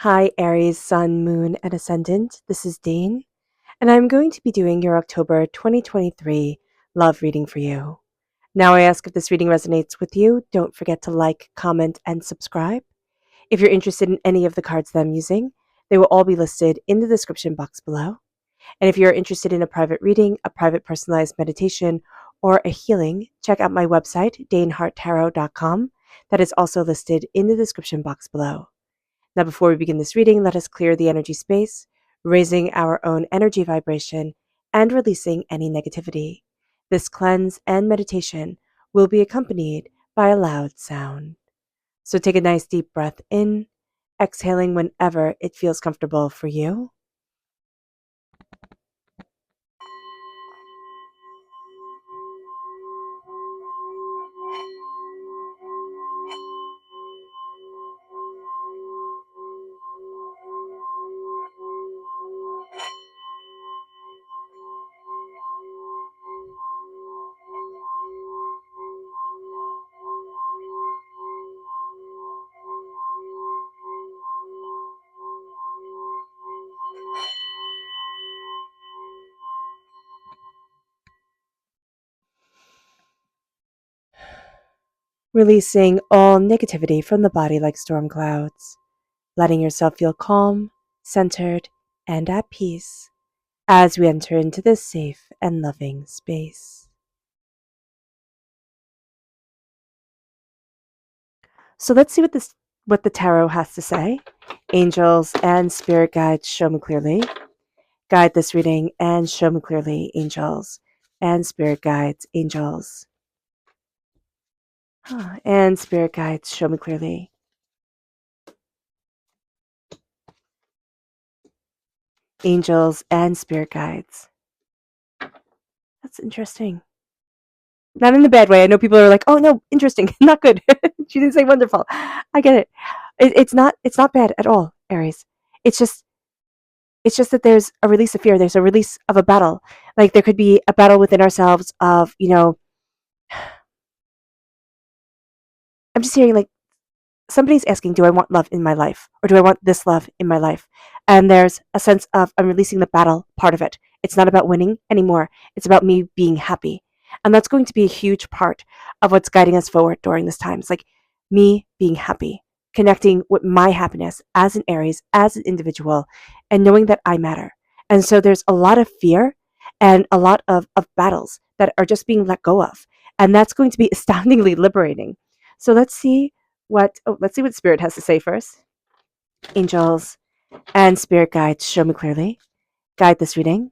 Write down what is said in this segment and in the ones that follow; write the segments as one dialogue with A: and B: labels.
A: Hi, Aries, Sun, Moon, and Ascendant. This is Dane, and I'm going to be doing your October 2023 love reading for you. Now, I ask if this reading resonates with you, don't forget to like, comment, and subscribe. If you're interested in any of the cards that I'm using, they will all be listed in the description box below. And if you're interested in a private reading, a private personalized meditation, or a healing, check out my website, daneharttarot.com. That is also listed in the description box below. Now, before we begin this reading, let us clear the energy space, raising our own energy vibration and releasing any negativity. This cleanse and meditation will be accompanied by a loud sound. So take a nice deep breath in, exhaling whenever it feels comfortable for you. Releasing all negativity from the body like storm clouds, letting yourself feel calm, centered, and at peace as we enter into this safe and loving space. So let's see what the tarot has to say. Angels and spirit guides, show me clearly. Guide this reading and show me clearly, angels and spirit guides, angels. And spirit guides, show me clearly. Angels and spirit guides. That's interesting. Not in the bad way. I know people are like, "Oh no, interesting, not good." She didn't say wonderful. I get it. It's not. It's not bad at all, Aries. It's just. It's just that there's a release of fear. There's a release of a battle. Like there could be a battle within ourselves of, I'm just hearing like somebody's asking, do I want love in my life? Or do I want this love in my life? And there's a sense of I'm releasing the battle part of it. It's not about winning anymore. It's about me being happy. And that's going to be a huge part of what's guiding us forward during this time. It's like me being happy, connecting with my happiness as an Aries, as an individual, and knowing that I matter. And so there's a lot of fear and a lot of battles that are just being let go of. And that's going to be astoundingly liberating. So let's see what spirit has to say first. Angels and spirit guides, show me clearly. Guide this reading.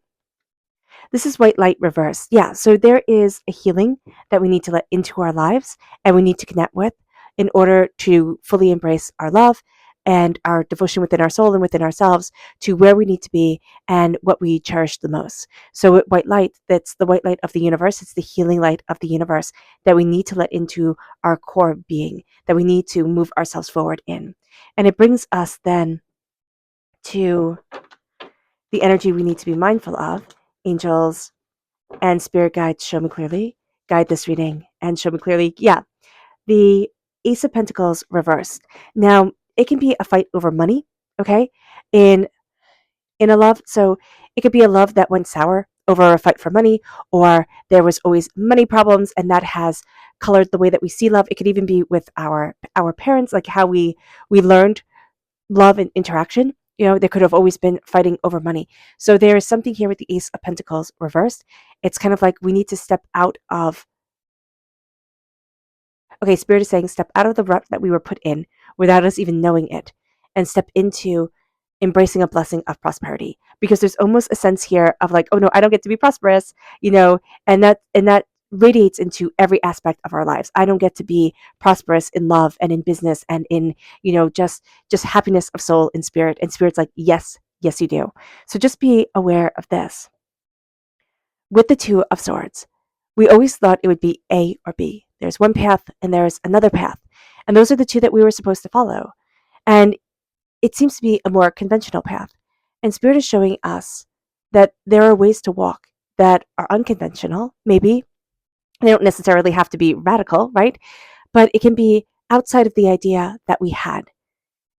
A: This is white light reversed. Yeah, so there is a healing that we need to let into our lives and we need to connect with in order to fully embrace our love and our devotion within our soul and within ourselves to where we need to be and what we cherish the most. So with white light, that's the white light of the universe. It's the healing light of the universe that we need to let into our core being, that we need to move ourselves forward in. And it brings us then to the energy we need to be mindful of. Angels and spirit guides, show me clearly. Guide this reading and show me clearly. Yeah, the Ace of Pentacles reversed. Now, it can be a fight over money, okay? In a love, so it could be a love that went sour over a fight for money, or there was always money problems, and that has colored the way that we see love. It could even be with our parents, like how we learned love and interaction. There could have always been fighting over money. So there is something here with the Ace of Pentacles reversed. It's kind of like we need to step out of, okay, Spirit is saying step out of the rut that we were put in without us even knowing it and step into embracing a blessing of prosperity. Because there's almost a sense here of like, oh no, I don't get to be prosperous, and that radiates into every aspect of our lives. I don't get to be prosperous in love and in business and in, just happiness of soul and spirit. And spirit's like, yes, yes, you do. So just be aware of this. With the Two of Swords, we always thought it would be A or B. There's one path and there's another path. And those are the two that we were supposed to follow. And it seems to be a more conventional path. And Spirit is showing us that there are ways to walk that are unconventional, maybe. They don't necessarily have to be radical, right? But it can be outside of the idea that we had.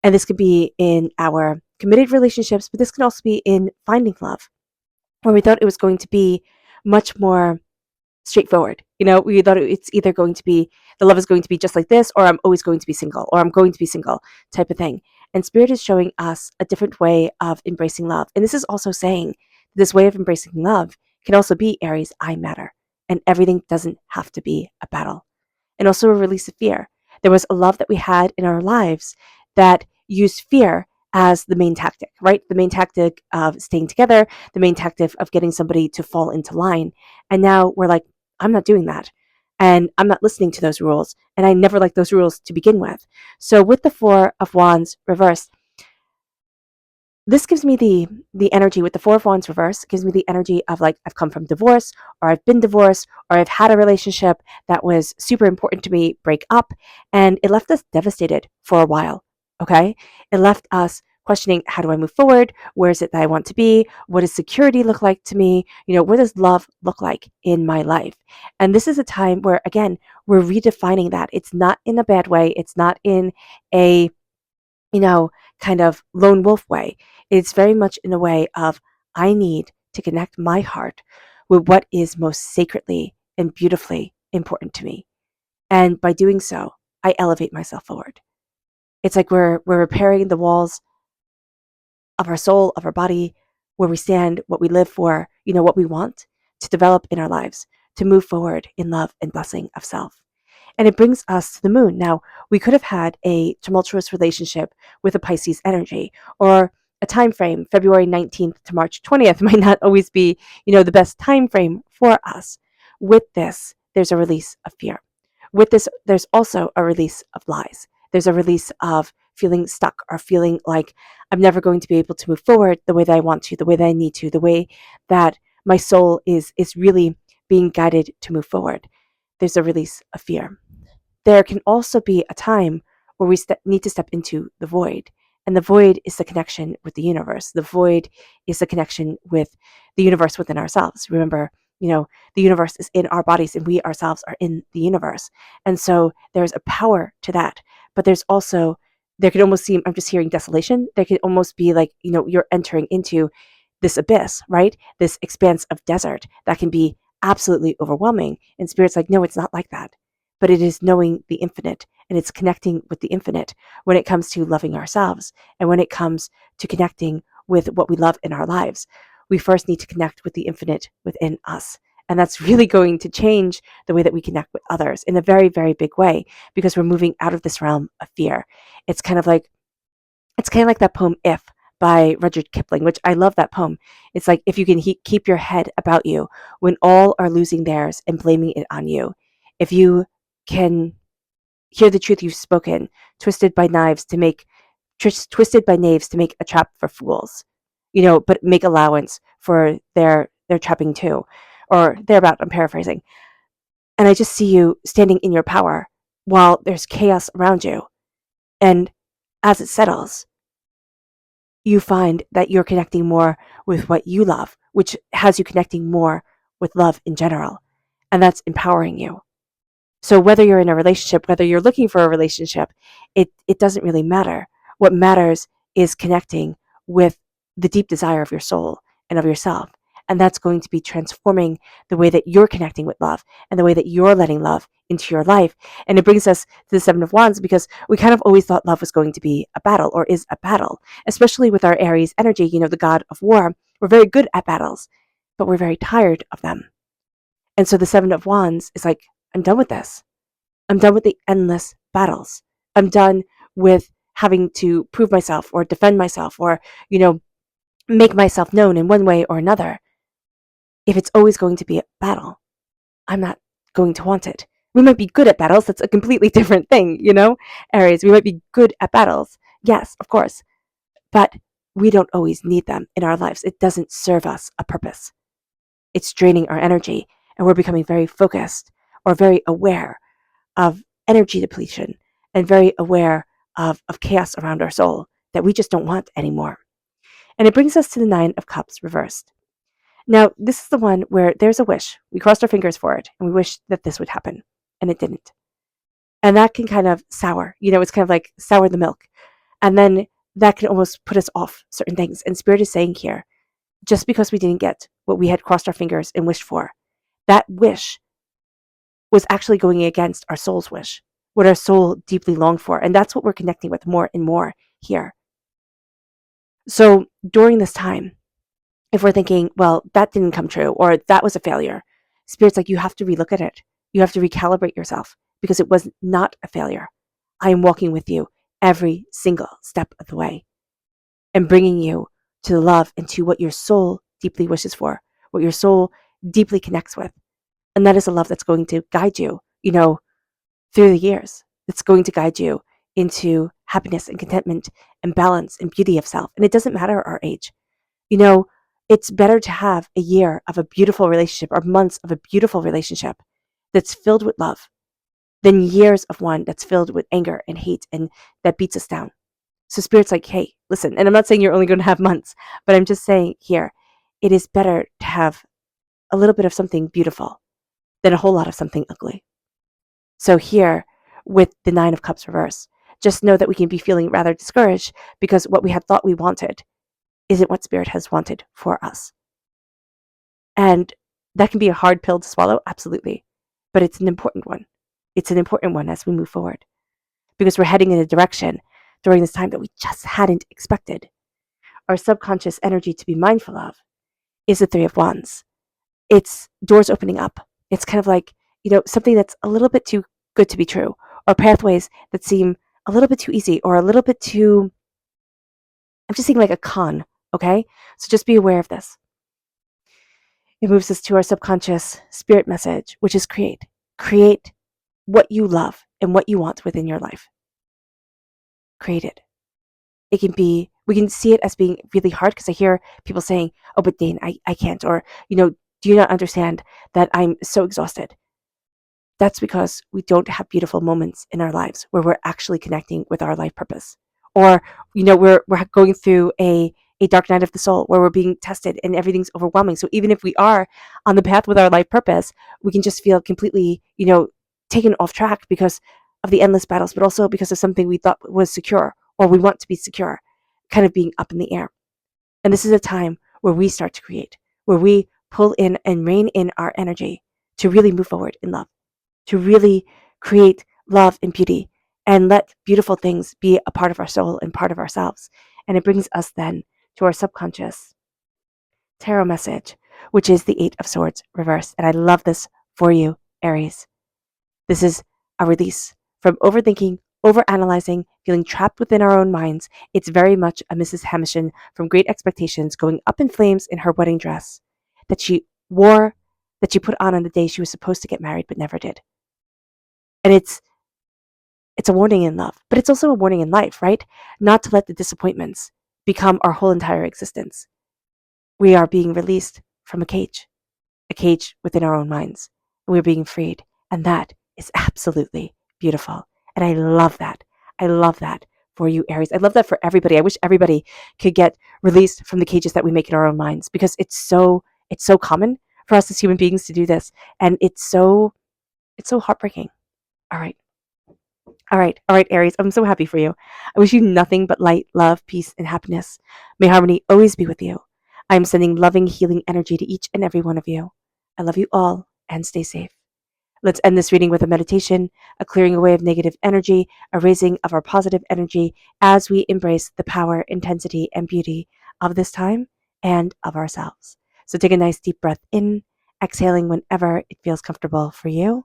A: And this could be in our committed relationships, but this can also be in finding love, where we thought it was going to be much more straightforward. We thought it's either going to be the love is going to be just like this, or I'm always going to be single, or I'm going to be single type of thing. And Spirit is showing us a different way of embracing love. And this is also saying this way of embracing love can also be Aries, I matter. And everything doesn't have to be a battle. And also a release of fear. There was a love that we had in our lives that used fear as the main tactic, right? The main tactic of staying together, the main tactic of getting somebody to fall into line. And now we're like, I'm not doing that. And I'm not listening to those rules. And I never liked those rules to begin with. So with the Four of Wands reversed, this gives me the energy with the Four of Wands reverse, gives me the energy of like I've come from divorce, or I've been divorced, or I've had a relationship that was super important to me break up, and it left us devastated for a while. Okay? It left us questioning, how do I move forward? Where is it that I want to be? What does security look like to me? What does love look like in my life? And this is a time where, again, we're redefining that. It's not in a bad way. It's not in a kind of lone wolf way. It's very much in a way of, I need to connect my heart with what is most sacredly and beautifully important to me. And by doing so, I elevate myself forward. It's like we're repairing the walls of our soul, of our body, where we stand, what we live for, what we want to develop in our lives, to move forward in love and blessing of self. And it brings us to the moon. Now, we could have had a tumultuous relationship with a Pisces energy, or a time frame, February 19th to March 20th might not always be, the best time frame for us. With this, there's a release of fear. With this, there's also a release of lies. There's a release of feeling stuck, or feeling like I'm never going to be able to move forward the way that I want to, the way that I need to, the way that my soul is really being guided to move forward. There's a release of fear. There can also be a time where we need to step into the void. And the void is the connection with the universe. The void is the connection with the universe within ourselves. Remember, the universe is in our bodies, and we ourselves are in the universe. And so there's a power to that. But there could almost seem, I'm just hearing desolation. There could almost be like, you're entering into this abyss, right? This expanse of desert that can be absolutely overwhelming. And Spirit's like, no, it's not like that. But it is knowing the infinite, and it's connecting with the infinite when it comes to loving ourselves, and when it comes to connecting with what we love in our lives. We first need to connect with the infinite within us. And that's really going to change the way that we connect with others in a very, very big way, because we're moving out of this realm of fear. It's kind of like that poem If by Rudyard Kipling, which I love that poem. It's like, if you can keep your head about you when all are losing theirs and blaming it on you. If you can hear the truth you've spoken, twisted by knaves to make a trap for fools, but make allowance for their trapping too, or thereabout. I'm paraphrasing. And I just see you standing in your power while there's chaos around you. And as it settles, you find that you're connecting more with what you love, which has you connecting more with love in general. And that's empowering you. So whether you're in a relationship, whether you're looking for a relationship, it doesn't really matter. What matters is connecting with the deep desire of your soul and of yourself. And that's going to be transforming the way that you're connecting with love, and the way that you're letting love into your life. And it brings us to the Seven of Wands, because we kind of always thought love was going to be a battle, or is a battle, especially with our Aries energy, the god of war. We're very good at battles, but we're very tired of them. And so the Seven of Wands is like, I'm done with this. I'm done with the endless battles. I'm done with having to prove myself, or defend myself, or, make myself known in one way or another. If it's always going to be a battle, I'm not going to want it. We might be good at battles. That's a completely different thing, Aries. We might be good at battles. Yes, of course. But we don't always need them in our lives. It doesn't serve us a purpose. It's draining our energy, and we're becoming very focused, or very aware of energy depletion, and very aware of chaos around our soul that we just don't want anymore. And it brings us to the Nine of Cups reversed. Now, this is the one where there's a wish. We crossed our fingers for it, and we wish that this would happen, and it didn't. And that can kind of sour. It's kind of like sour the milk. And then that can almost put us off certain things. And Spirit is saying here, just because we didn't get what we had crossed our fingers and wished for, that wish was actually going against our soul's wish, what our soul deeply longed for. And that's what we're connecting with more and more here. So during this time, if we're thinking, well, that didn't come true, or that was a failure, Spirit's like, you have to relook at it. You have to recalibrate yourself because it was not a failure. I am walking with you every single step of the way and bringing you to the love and to what your soul deeply wishes for, what your soul deeply connects with. And that is a love that's going to guide you, through the years. It's going to guide you into happiness and contentment and balance and beauty of self. And it doesn't matter our age. It's better to have a year of a beautiful relationship or months of a beautiful relationship that's filled with love than years of one that's filled with anger and hate and that beats us down. So Spirit's like, hey, listen, and I'm not saying you're only going to have months, but I'm just saying here, it is better to have a little bit of something beautiful than a whole lot of something ugly. So here, with the Nine of Cups reverse, just know that we can be feeling rather discouraged because what we had thought we wanted isn't what Spirit has wanted for us. And that can be a hard pill to swallow, absolutely. But it's an important one. It's an important one as we move forward because we're heading in a direction during this time that we just hadn't expected. Our subconscious energy to be mindful of is the Three of Wands. It's doors opening up. It's kind of like, something that's a little bit too good to be true, or pathways that seem a little bit too easy or a little bit too, I'm just seeing like a con, okay? So just be aware of this. It moves us to our subconscious spirit message, which is create. Create what you love and what you want within your life. Create it. It can be, we can see it as being really hard because I hear people saying, oh, but Dane, I can't. Or, do you not understand that I'm so exhausted? That's because we don't have beautiful moments in our lives where we're actually connecting with our life purpose. Or, we're going through a dark night of the soul where we're being tested and everything's overwhelming. So even if we are on the path with our life purpose, we can just feel completely, taken off track because of the endless battles, but also because of something we thought was secure or we want to be secure, kind of being up in the air. And this is a time where we start to create, where we pull in and rein in our energy to really move forward in love, to really create love and beauty and let beautiful things be a part of our soul and part of ourselves. And it brings us then to our subconscious tarot message, which is the Eight of Swords reversed. And I love this for you, Aries. This is a release from overthinking, overanalyzing, feeling trapped within our own minds. It's very much a Mrs. Havisham from Great Expectations going up in flames in her wedding dress that she wore, that she put on the day she was supposed to get married but never did. And it's a warning in love, but it's also a warning in life, right? Not to let the disappointments become our whole entire existence. We are being released from a cage within our own minds. And we're being freed. And that is absolutely beautiful. And I love that. I love that for you, Aries. I love that for everybody. I wish everybody could get released from the cages that we make in our own minds because it's so common for us as human beings to do this. And it's so heartbreaking. All right. All right, Aries. I'm so happy for you. I wish you nothing but light, love, peace, and happiness. May harmony always be with you. I am sending loving, healing energy to each and every one of you. I love you all and stay safe. Let's end this reading with a meditation, a clearing away of negative energy, a raising of our positive energy as we embrace the power, intensity, and beauty of this time and of ourselves. So take a nice deep breath in, exhaling whenever it feels comfortable for you.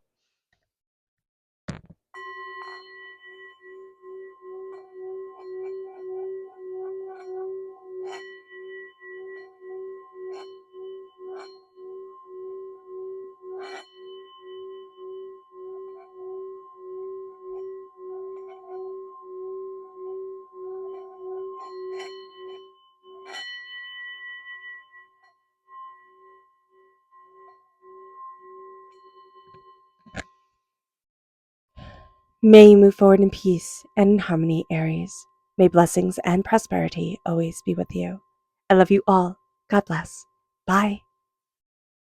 A: May you move forward in peace and in harmony, Aries. May blessings and prosperity always be with you. I love you all. God bless. Bye.